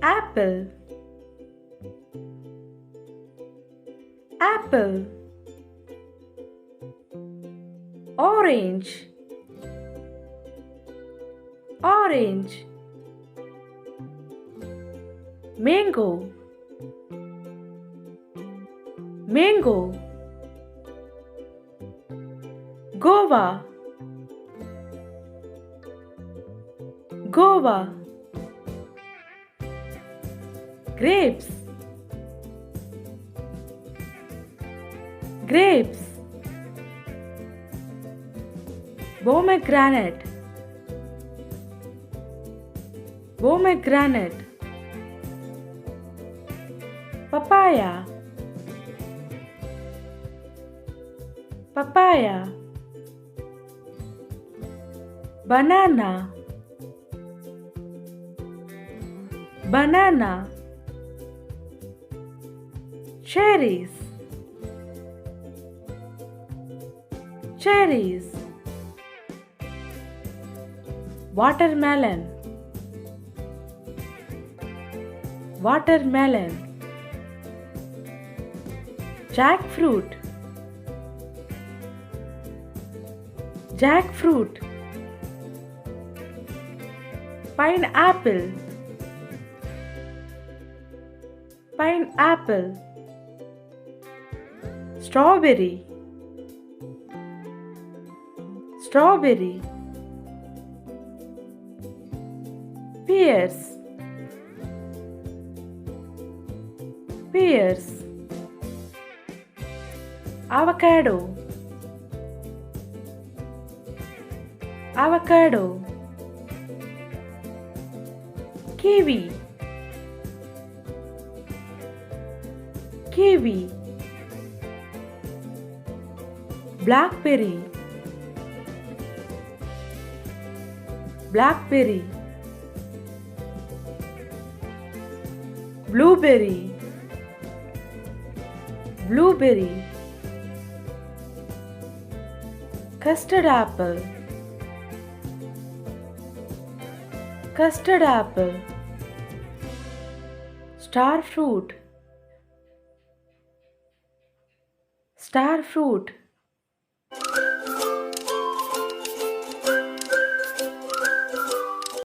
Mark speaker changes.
Speaker 1: apple, apple, orange, orange, mango, mango, guava, guava, grapes, grapes, pomegranate, pomegranate, papaya, papaya, banana, banana, cherries, cherries, watermelon, watermelon, jackfruit, jackfruit, pineapple, pineapple, strawberry, strawberry, pears, pears, avocado, avocado, kiwi, kiwi, blackberry, blackberry, blueberry, blueberry, custard apple, custard apple, star fruit, star fruit,